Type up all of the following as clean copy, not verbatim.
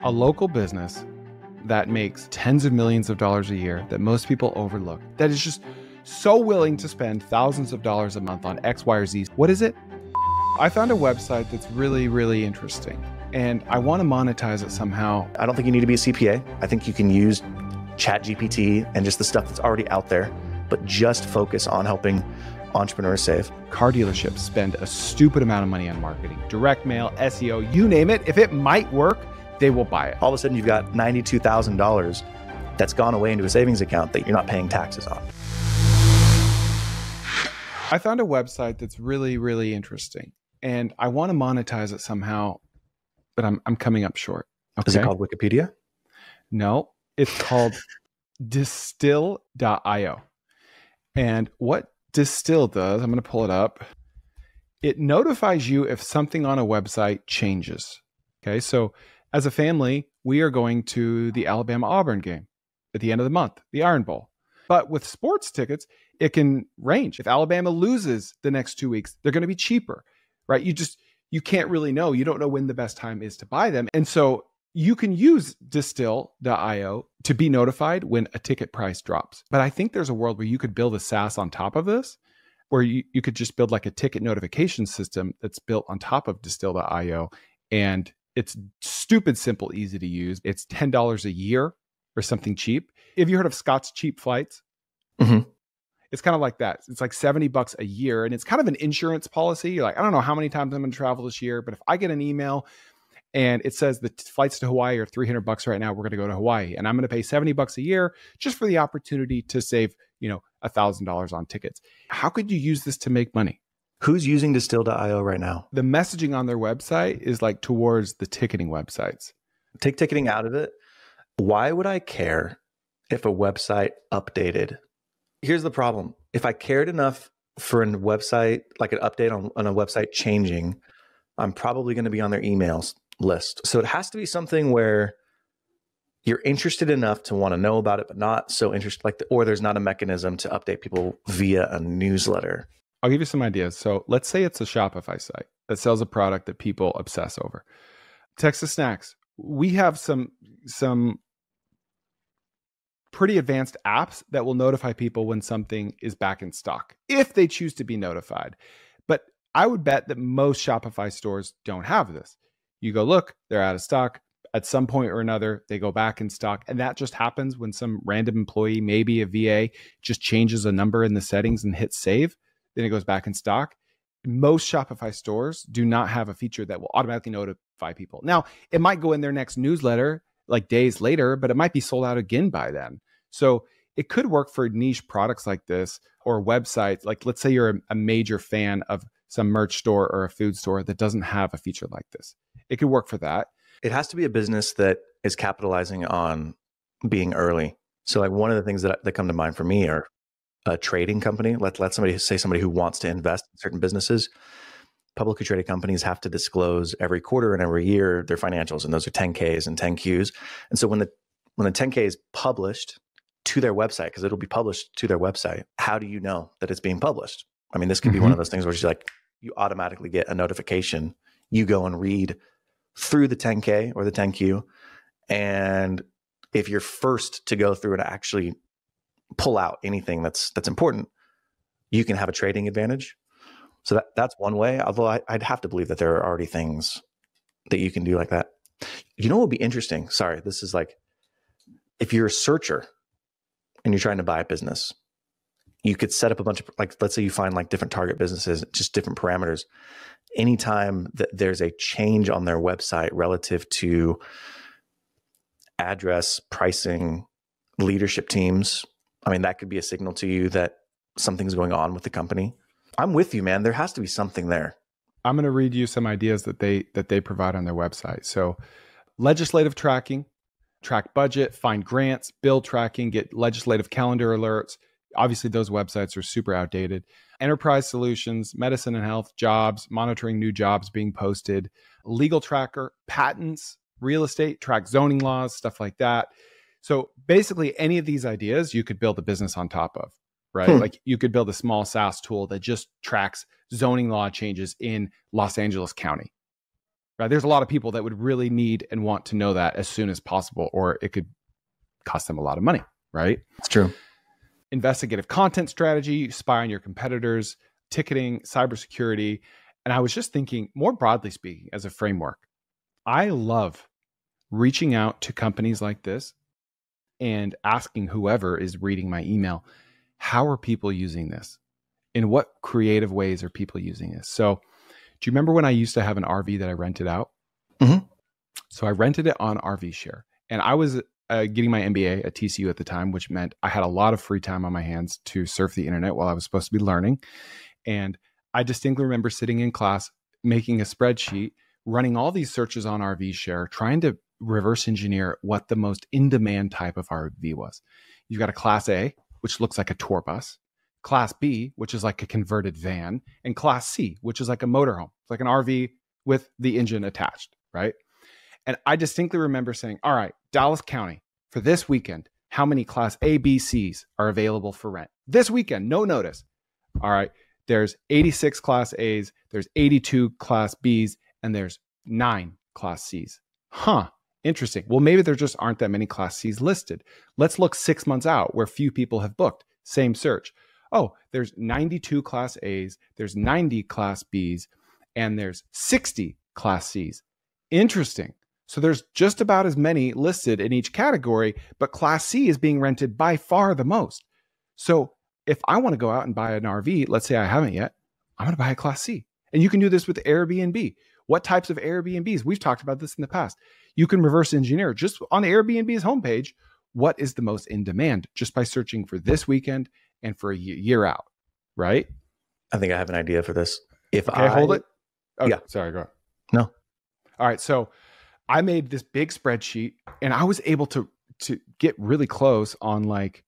A local business that makes tens of millions of dollars a year that most people overlook, that is just so willing to spend thousands of dollars a month on X, Y, or Z. What is it? I found a website that's really, really interesting, and I want to monetize it somehow. I don't think you need to be a CPA. I think you can use ChatGPT and just the stuff that's already out there, but just focus on helping entrepreneurs save. Car dealerships spend a stupid amount of money on marketing, direct mail, SEO, you name it. If it might work, they will buy it. All of a sudden, you've got $92,000 that's gone away into a savings account that you're not paying taxes on. I found a website that's really, really interesting, and I want to monetize it somehow, but I'm coming up short. Okay? Is it called Wikipedia? No, it's called Distill.io. And what Distill does, I'm going to pull it up. It notifies you if something on a website changes. Okay, so as a family, we are going to the Alabama-Auburn game at the end of the month, the Iron Bowl. But with sports tickets, it can range. If Alabama loses the next 2 weeks, they're going to be cheaper, right? You can't really know. You don't know when the best time is to buy them. And so you can use Distill.io to be notified when a ticket price drops. But I think there's a world where you could build a SaaS on top of this, where you could just build like a ticket notification system that's built on top of Distill.io. And it's stupid simple, easy to use. It's $10 a year or something cheap. Have you heard of Scott's Cheap Flights? Mm-hmm. It's kind of like that. It's like $70 a year. And it's kind of an insurance policy. You're like, I don't know how many times I'm going to travel this year, but if I get an email and it says the flights to Hawaii are $300 right now, we're going to go to Hawaii. And I'm going to pay $70 a year just for the opportunity to save, $1,000 on tickets. How could you use this to make money? Who's using Distill.io right now? The messaging on their website is like towards the ticketing websites. Take ticketing out of it. Why would I care if a website updated? Here's the problem. If I cared enough for a website, like an update on a website changing, I'm probably going to be on their emails list. So it has to be something where you're interested enough to want to know about it, but not so interested, or there's not a mechanism to update people via a newsletter. I'll give you some ideas. So let's say it's a Shopify site that sells a product that people obsess over. Texas Snacks. We have some pretty advanced apps that will notify people when something is back in stock, if they choose to be notified. But I would bet that most Shopify stores don't have this. You go, look, they're out of stock. At some point or another, they go back in stock. And that just happens when some random employee, maybe a VA, just changes a number in the settings and hits save. Then it goes back in stock. Most Shopify stores do not have a feature that will automatically notify people. Now, it might go in their next newsletter like days later, but it might be sold out again by then. So it could work for niche products like this or websites. Like, let's say you're a major fan of some merch store or a food store that doesn't have a feature like this. It could work for that. It has to be a business that is capitalizing on being early. So like one of the things that come to mind for me are a trading company. Let somebody who wants to invest in certain businesses. Publicly traded companies have to disclose every quarter and every year their financials, and those are 10Ks and 10Qs. And so when the 10K is published to their website, because it'll be published to their website, how do you know that it's being published? I mean, this could be one of those things where you automatically get a notification. You go and read through the 10K or the 10Q, and if you're first to go through and actually pull out anything that's important, you can have a trading advantage. So that's one way, although I'd have to believe that there are already things that you can do like that. You know what would be interesting? Sorry, this is like, if you're a searcher and you're trying to buy a business, you could set up a bunch of, like, let's say you find like different target businesses, just different parameters. Anytime that there's a change on their website relative to address, pricing, leadership teams, I mean, that could be a signal to you that something's going on with the company. I'm with you, man. There has to be something there. I'm going to read you some ideas that they provide on their website. So legislative tracking, track budget, find grants, bill tracking, get legislative calendar alerts. Obviously, those websites are super outdated. Enterprise solutions, medicine and health, jobs, monitoring new jobs being posted, legal tracker, patents, real estate, track zoning laws, stuff like that. So basically, any of these ideas you could build a business on top of, right? Like you could build a small SaaS tool that just tracks zoning law changes in Los Angeles County. right? There's a lot of people that would really need and want to know that as soon as possible, or it could cost them a lot of money, right? It's true. Investigative content strategy, spy on your competitors, ticketing, cybersecurity. And I was just thinking, more broadly speaking, as a framework, I love reaching out to companies like this and asking whoever is reading my email, how are people using this? In what creative ways are people using this? So do you remember when I used to have an RV that I rented out? Mm-hmm. So I rented it on RV Share. And I was getting my MBA at TCU at the time, which meant I had a lot of free time on my hands to surf the internet while I was supposed to be learning. And I distinctly remember sitting in class, making a spreadsheet, running all these searches on RV Share, trying to reverse engineer what the most in-demand type of RV was. You've got a Class A, which looks like a tour bus, Class B, which is like a converted van, and Class C, which is like a motorhome. It's like an RV with the engine attached, right? And I distinctly remember saying, all right, Dallas County, for this weekend, how many Class A, B, Cs are available for rent? This weekend, no notice. All right, there's 86 Class A's, there's 82 Class B's, and there's 9 Class C's. Huh, interesting. Well, maybe there just aren't that many Class C's listed. Let's look 6 months out where few people have booked. Same search. Oh, there's 92 Class A's, there's 90 Class B's, and there's 60 Class C's. Interesting. So there's just about as many listed in each category, but Class C is being rented by far the most. So if I want to go out and buy an RV, let's say I haven't yet, I'm going to buy a Class C. And you can do this with Airbnb. What types of Airbnbs? We've talked about this in the past. You can reverse engineer just on Airbnb's homepage. What is the most in demand just by searching for this weekend and for a year out, right? I think I have an idea for this. Hold it. Oh, yeah. Sorry, go ahead. No. All right. So I made this big spreadsheet and I was able to get really close on like,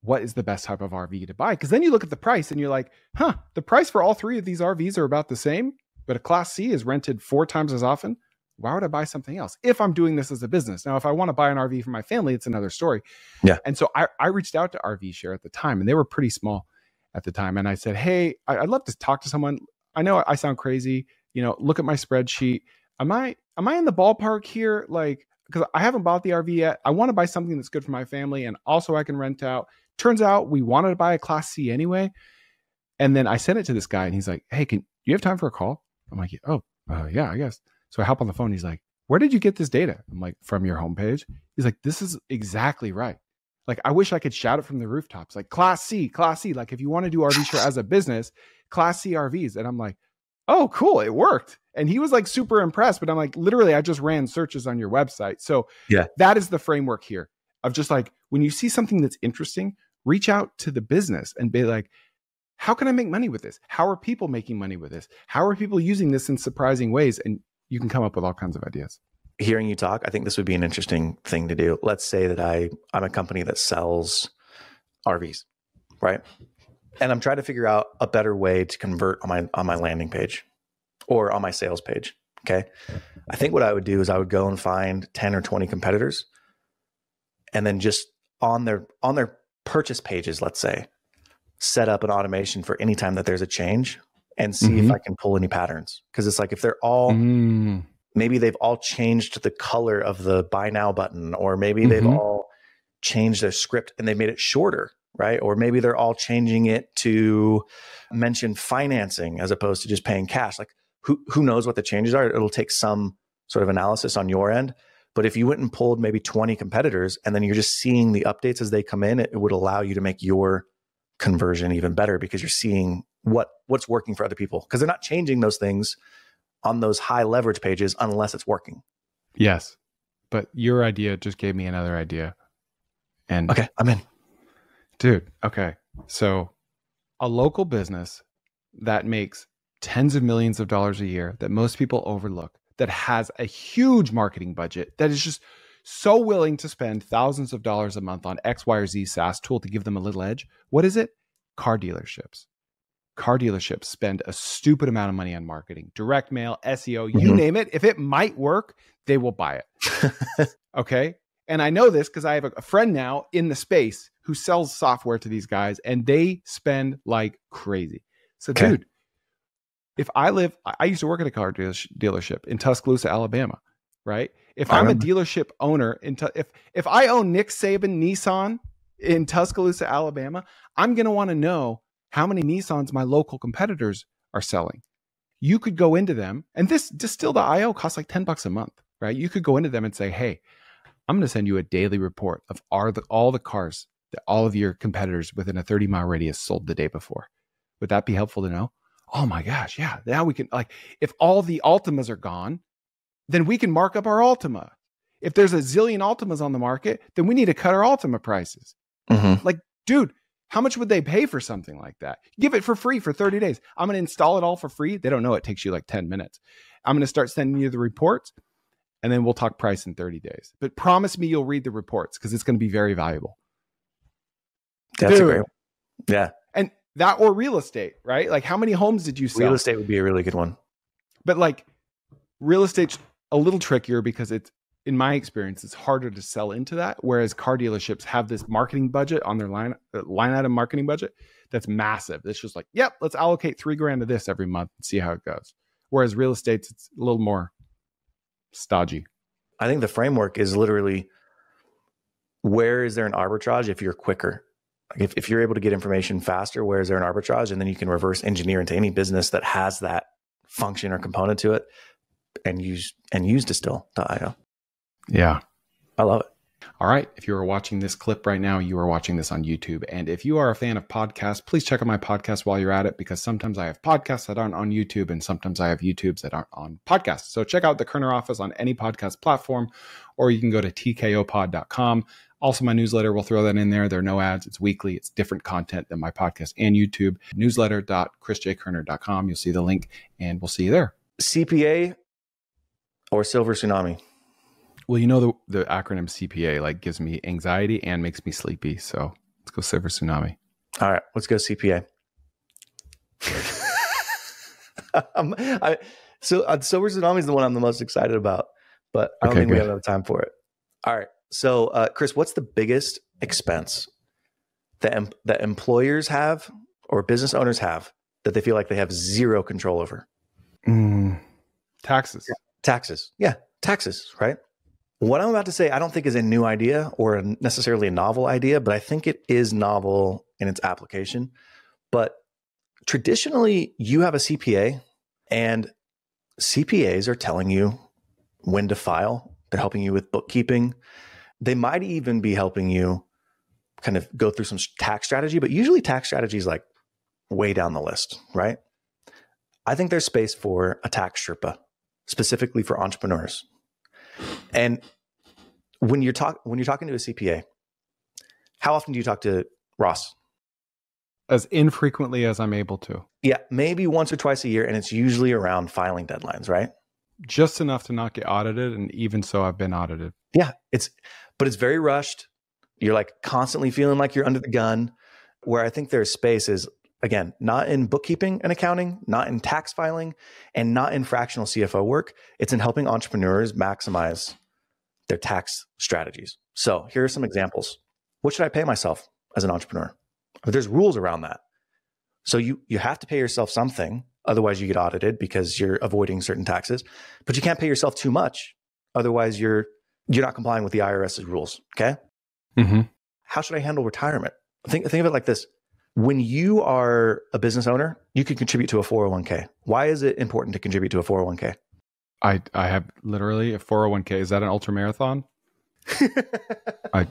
what is the best type of RV to buy? Because then you look at the price and you're like, the price for all three of these RVs are about the same, but a Class C is rented 4 times as often. Why would I buy something else if I'm doing this as a business? Now, if I want to buy an RV for my family, it's another story. Yeah. And so I reached out to RV Share at the time, and they were pretty small at the time. And I said, hey, I'd love to talk to someone. I know I sound crazy. Look at my spreadsheet. Am I in the ballpark here? Like, because I haven't bought the RV yet. I want to buy something that's good for my family, and also I can rent out. Turns out we wanted to buy a Class C anyway. And then I sent it to this guy, and he's like, hey, can you have time for a call? I'm like, yeah, I guess. So I hop on the phone. He's like, where did you get this data? I'm like, from your homepage. He's like, this is exactly right. Like, I wish I could shout it from the rooftops. Like, Class C. Like, if you want to do RV Share as a business, Class C RVs. And I'm like, oh, cool. It worked. And he was like super impressed. But I'm like, literally, I just ran searches on your website. So yeah, that is the framework here of just like, when you see something that's interesting, reach out to the business and be like, how can I make money with this? How are people making money with this? How are people using this in surprising ways? And you can come up with all kinds of ideas. Hearing you talk, I think this would be an interesting thing to do. Let's say that I'm a company that sells RVs, right? And I'm trying to figure out a better way to convert on my landing page or on my sales page. Okay. I think what I would do is I would go and find 10 or 20 competitors, and then just on their purchase pages, let's say, set up an automation for any time that there's a change and see if I can pull any patterns. Because it's like, if they're all, maybe they've all changed the color of the buy now button, or maybe they've all changed their script and they made it shorter, right? Or maybe they're all changing it to mention financing as opposed to just paying cash. Like, who knows what the changes are? It'll take some sort of analysis on your end. But if you went and pulled maybe 20 competitors and then you're just seeing the updates as they come in, it would allow you to make your conversion even better, because you're seeing what's working for other people, because they're not changing those things on those high leverage pages unless it's working. Yes. But your idea just gave me another idea. And okay, I'm in. Dude, okay. So a local business that makes tens of millions of dollars a year that most people overlook, that has a huge marketing budget, that is just so willing to spend thousands of dollars a month on X, Y, or Z SaaS tool to give them a little edge. What is it? Car dealerships. Car dealerships spend a stupid amount of money on marketing, direct mail, SEO, you name it. If it might work, they will buy it. Okay. And I know this because I have a friend now in the space who sells software to these guys, and they spend like crazy. So dude, If I used to work at a car dealership in Tuscaloosa, Alabama, right? If I I'm a remember. dealership owner, if I own Nick Saban Nissan in Tuscaloosa, Alabama, I'm going to want to know how many Nissans my local competitors are selling. You could go into them, and this Distill.io costs like $10 a month, right? You could go into them and say, hey, I'm going to send you a daily report of all the cars that all of your competitors within a 30-mile radius sold the day before. Would that be helpful to know? Oh my gosh, yeah. Now we can, like, if all the Altimas are gone, then we can mark up our Altima. If there's a zillion Altimas on the market, then we need to cut our Altima prices. Mm-hmm. Like, dude, how much would they pay for something like that? Give it for free for 30 days. I'm going to install it all for free. They don't know it takes you like 10 minutes. I'm going to start sending you the reports, and then we'll talk price in 30 days. But promise me you'll read the reports because it's going to be very valuable. That's a great one. Yeah. And that or real estate, right? Like, how many homes did you sell? Real estate would be a really good one. But like, real estate's a little trickier because it's, in my experience, it's harder to sell into that. Whereas car dealerships have this marketing budget on their line item marketing budget that's massive. It's just like, yep, let's allocate $3,000 to this every month and see how it goes. Whereas real estate's, it's a little more stodgy. I think the framework is literally, where is there an arbitrage if you're quicker? If you're able to get information faster, where is there an arbitrage? And then you can reverse engineer into any business that has that function or component to it and use Distill.io. Yeah. I love it. All right. If you are watching this clip right now, you are watching this on YouTube. And if you are a fan of podcasts, please check out my podcast while you're at it, because sometimes I have podcasts that aren't on YouTube and sometimes I have YouTubes that aren't on podcasts. So check out the Kerner Office on any podcast platform, or you can go to tkopod.com. Also, my newsletter, we'll throw that in there. There are no ads. It's weekly. It's different content than my podcast and YouTube. Newsletter.chrisjkerner.com. You'll see the link, and we'll see you there. CPA or Silver Tsunami? Well, you know, the acronym CPA like gives me anxiety and makes me sleepy. So let's go Silver Tsunami. All right, let's go CPA. Silver Tsunami is the one I'm the most excited about, but I don't think we have enough time for it. All right. So, Chris, what's the biggest expense that employers have or business owners have that they feel like they have zero control over? Taxes. Taxes. Yeah, taxes, right? What I'm about to say, I don't think is a new idea or necessarily a novel idea, but I think it is novel in its application. But traditionally, you have a CPA, and CPAs are telling you when to file. They're helping you with bookkeeping. They might even be helping you kind of go through some tax strategy, but usually tax strategy is like way down the list, right? I think there's space for a tax Sherpa, specifically for entrepreneurs. And when you're talking to a CPA, how often do you talk to Ross? As infrequently as I'm able to. Yeah, maybe once or twice a year, and it's usually around filing deadlines, right? Just enough to not get audited, and even so, I've been audited. Yeah, but it's very rushed. You're like constantly feeling like you're under the gun. Where I think there's space is, again, not in bookkeeping and accounting, not in tax filing, and not in fractional CFO work. It's in helping entrepreneurs maximize their tax strategies. So here are some examples. What should I pay myself as an entrepreneur? There's rules around that. So you have to pay yourself something. Otherwise you get audited because you're avoiding certain taxes, but you can't pay yourself too much. Otherwise you're not complying with the IRS's rules. Okay. Mm-hmm. How should I handle retirement? Think of it like this. When you are a business owner, you can contribute to a 401k. Why is it important to contribute to a 401k? I have literally a 401k. Is that an ultra marathon? I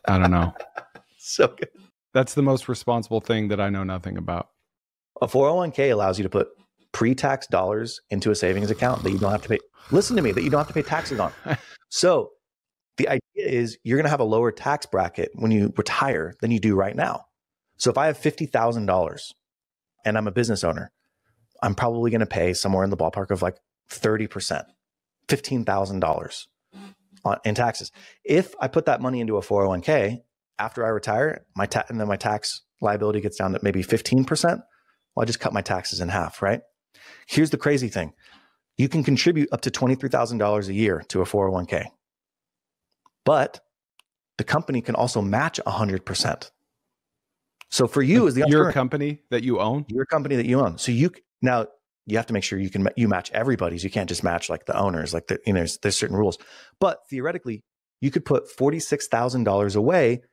don't know. So good. That's the most responsible thing that I know nothing about. A 401k allows you to put pre-tax dollars into a savings account that you don't have to pay. Listen to me, that you don't have to pay taxes on. So the idea is you're going to have a lower tax bracket when you retire than you do right now. So if I have $50,000 and I'm a business owner, I'm probably going to pay somewhere in the ballpark of like 30%, $15,000 in taxes. If I put that money into a 401k after I retire, and then my tax liability gets down to maybe 15%, well, I just cut my taxes in half, right? Here's the crazy thing. You can contribute up to $23,000 a year to a 401k, but the company can also match 100%. So for you as the entrepreneur, your company that you own, your company that you own. So you have to make sure you match everybody's. You can't just match like the owners, like there's certain rules. But theoretically, you could put $46,000 away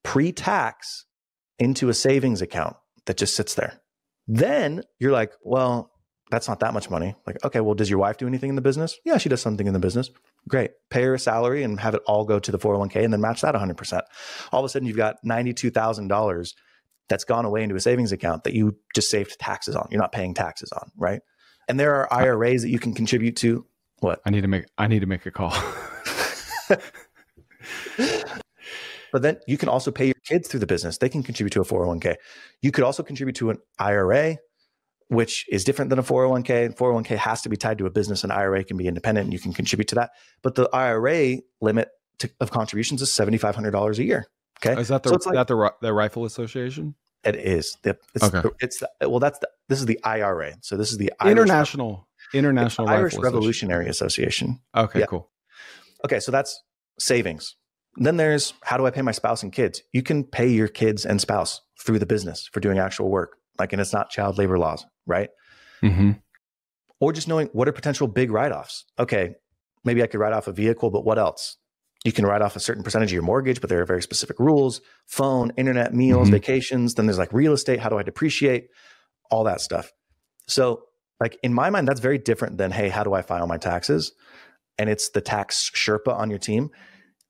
pre-tax into a savings account that just sits there. Then you're like, well, that's not that much money. Like, okay, well, does your wife do anything in the business? Yeah, she does something in the business. Great. Pay her a salary and have it all go to the 401k and then match that 100%. All of a sudden, you've got $92,000 that's gone away into a savings account that you just saved taxes on. You're not paying taxes on, right? And there are IRAs that you can contribute to. What? I need to make a call. But then you can also pay your kids through the business. They can contribute to a 401k. You could also contribute to an IRA, which is different than a 401k. 401k has to be tied to a business. An IRA can be independent and you can contribute to that. But the IRA limit of contributions is $7,500 a year. Okay. Is that the Rifle Association? It is. Okay. This is the IRA. So this is the International Irish Rifle Revolutionary Association. Okay, cool. Okay. So that's savings. Then there's, how do I pay my spouse and kids? You can pay your kids and spouse through the business for doing actual work. Like, and it's not child labor laws, right? Mm-hmm. Or just knowing what are potential big write-offs. Okay, maybe I could write off a vehicle, but what else? You can write off a certain percentage of your mortgage, but there are very specific rules: phone, internet, meals, vacations. Then there's like real estate. How do I depreciate? All that stuff. So like in my mind, that's very different than, hey, how do I file my taxes? And it's the tax Sherpa on your team.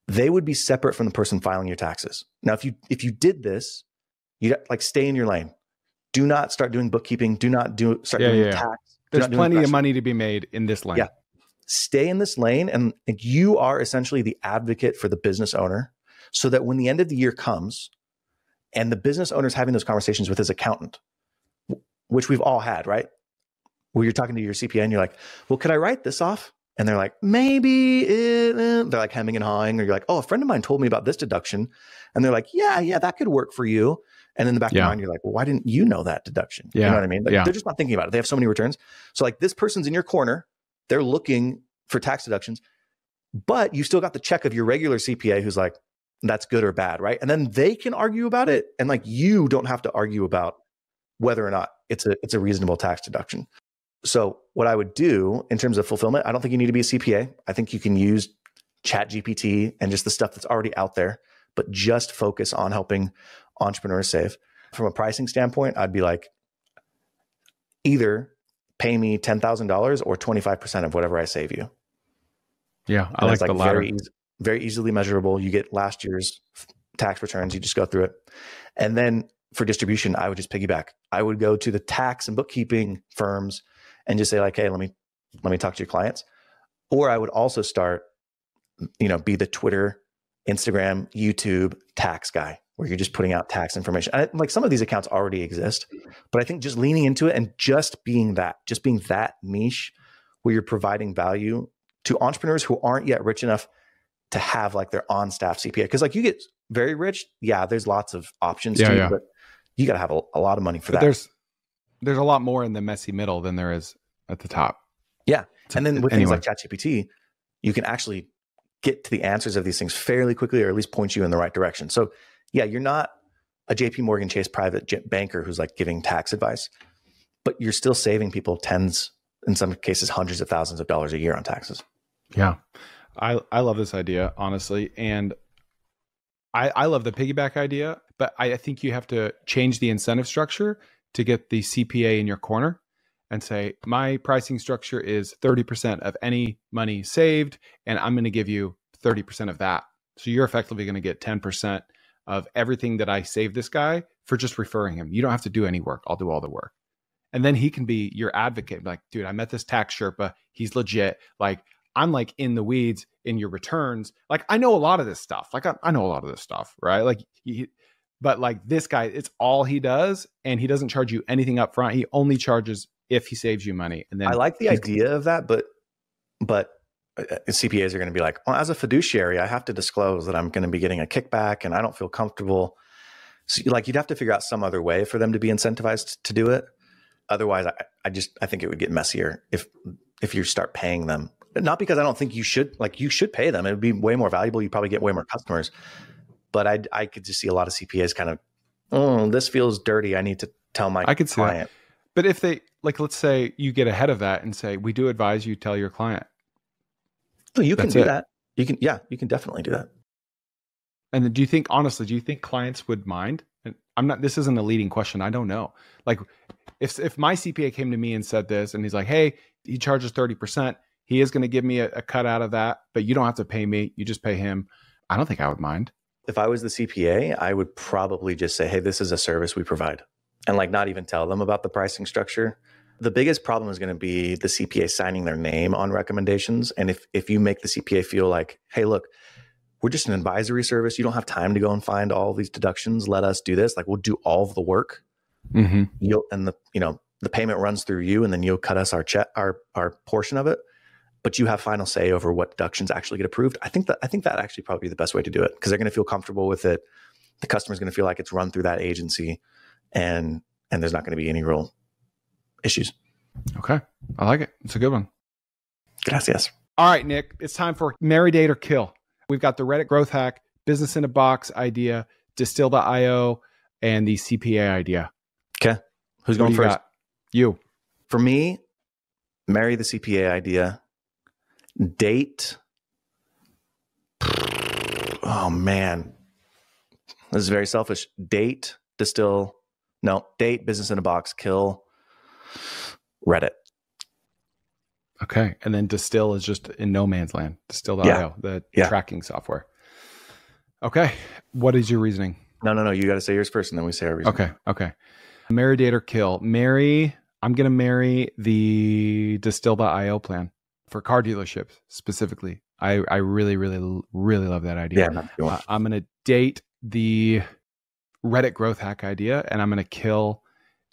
They would be separate from the person filing your taxes. Now, if you did this, you'd like stay in your lane. Do not start doing bookkeeping. Do not start doing tax. There's plenty of money to be made in this lane. Yeah. Stay in this lane, and you are essentially the advocate for the business owner, so that when the end of the year comes and the business owner is having those conversations with his accountant, which we've all had, right? Where you're talking to your CPA and you're like, well, could I write this off? And they're like, maybe, they're like hemming and hawing, or you're like, oh, a friend of mine told me about this deduction. And they're like, yeah, that could work for you. And in the back of your mind, you're like, well, why didn't you know that deduction? Yeah. You know what I mean? Like, they're just not thinking about it. They have so many returns. So like this person's in your corner, they're looking for tax deductions, but you still got the check of your regular CPA who's like, that's good or bad, right? And then they can argue about it. And like, you don't have to argue about whether or not it's a reasonable tax deduction. So what I would do in terms of fulfillment, I don't think you need to be a CPA. I think you can use ChatGPT and just the stuff that's already out there, but just focus on helping entrepreneurs save. From a pricing standpoint, I'd be like, either pay me $10,000 or 25% of whatever I save you. Yeah, I like the latter. Very easily measurable. You get last year's tax returns. You just go through it. And then for distribution, I would just piggyback. I would go to the tax and bookkeeping firms and just say like, hey, let me talk to your clients. Or I would also start, be the Twitter, Instagram, YouTube tax guy, where you're just putting out tax information. Like some of these accounts already exist, but I think just leaning into it and just being that niche where you're providing value to entrepreneurs who aren't yet rich enough to have like their on staff CPA. Cause like you get very rich. Yeah. There's lots of options but you got to have a lot of money for that. There's a lot more in the messy middle than there is at the top. Yeah. And then with things like ChatGPT, you can actually get to the answers of these things fairly quickly, or at least point you in the right direction. So yeah, you're not a JP Morgan Chase private banker who's like giving tax advice, but you're still saving people tens, in some cases, hundreds of thousands of dollars a year on taxes. Yeah. I love this idea, honestly. And I love the piggyback idea, but I think you have to change the incentive structure to get the CPA in your corner and say, my pricing structure is 30% of any money saved, and I'm going to give you 30% of that. So you're effectively going to get 10% of everything that I save this guy for just referring him. You don't have to do any work. I'll do all the work. And then he can be your advocate. Like, dude, I met this tax Sherpa. He's legit. Like, I'm like in the weeds in your returns. Like, I know a lot of this stuff. Like, I know a lot of this stuff, right? Like, but like this guy, it's all he does, and he doesn't charge you anything up front. He only charges if he saves you money. And then I like the idea of that, but CPAs are going to be like, well, as a fiduciary, I have to disclose that I'm going to be getting a kickback, and I don't feel comfortable. So like, you'd have to figure out some other way for them to be incentivized to do it. Otherwise, I think it would get messier if you start paying them. Not because I don't think you should pay them. It would be way more valuable. You probably get way more customers. But I could just see a lot of CPAs kind of, oh, this feels dirty. I need to tell my client. But if they, like, let's say you get ahead of that and say, we do advise you tell your client. Oh, you can That's do it. that. You can definitely do that. And then do you think clients would mind? And this isn't a leading question. I don't know. Like if my CPA came to me and said this and he's like, hey, he charges 30%. He is going to give me a cut out of that, but you don't have to pay me. You just pay him. I don't think I would mind. If I was the CPA, I would probably just say, hey, this is a service we provide, and like not even tell them about the pricing structure. The biggest problem is going to be the CPA signing their name on recommendations. And if you make the CPA feel like, hey, look, we're just an advisory service. You don't have time to go and find all these deductions. Let us do this. Like we'll do all of the work. Mm-hmm. The payment runs through you, and then you'll cut us our portion of it. But you have final say over what deductions actually get approved. I think that actually probably be the best way to do it, because they're going to feel comfortable with it. The customer's going to feel like it's run through that agency, and there's not going to be any real issues. Okay. I like it. It's a good one. Gracias. All right, Nick, it's time for Marry, Date, or Kill. We've got the Reddit growth hack, business in a box idea, Distill.io, and the CPA idea. Okay. Who's going first? You. For me, marry the CPA idea. Date. Oh man, this is very selfish. Date, Distill. No, date, business in a box, kill Reddit. Okay. And then Distill is just in no man's land. Distill.io, the tracking software. Okay. What is your reasoning? No. You got to say yours first, and then we say our reasoning. Okay. Marry, date, or kill. I'm going to marry the Distill.io plan for car dealerships specifically. I really, really, really love that idea. Yeah, I'm going to date the Reddit growth hack idea, and I'm going to kill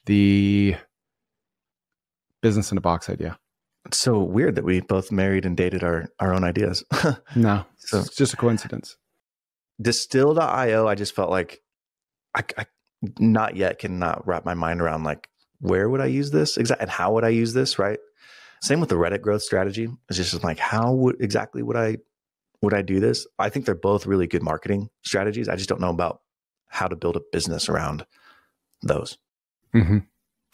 the business in a box idea. It's so weird that we both married and dated our own ideas. No, it's just a coincidence. Distill.io, I just felt like I not yet cannot wrap my mind around like, where would I use this exactly, and how would I use this, right? Same with the Reddit growth strategy. It's just like, how would I do this? I think they're both really good marketing strategies. I just don't know about how to build a business around those. Mm-hmm.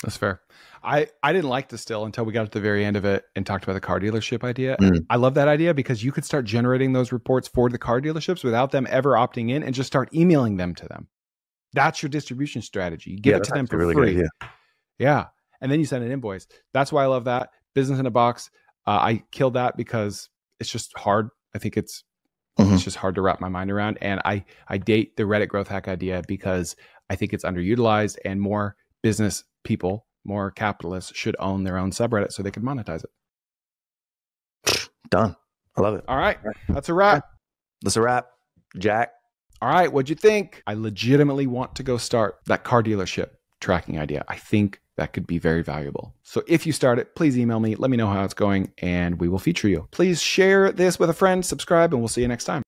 That's fair. I didn't like Distill until we got to the very end of it and talked about the car dealership idea. I love that idea because you could start generating those reports for the car dealerships without them ever opting in, and just start emailing them to them. That's your distribution strategy. You give it to them for really free. Good idea. Yeah. And then you send an invoice. That's why I love that. Business in a box. I killed that because it's just hard. I think it's just hard to wrap my mind around. And I date the Reddit growth hack idea because I think it's underutilized, and more business people, more capitalists should own their own subreddit so they can monetize it. Done. I love it. All right. That's a wrap. That's a wrap. Jack. All right. What'd you think? I legitimately want to go start that car dealership tracking idea. I think that could be very valuable. So if you start it, please email me. Let me know how it's going, and we will feature you. Please share this with a friend, subscribe, and we'll see you next time.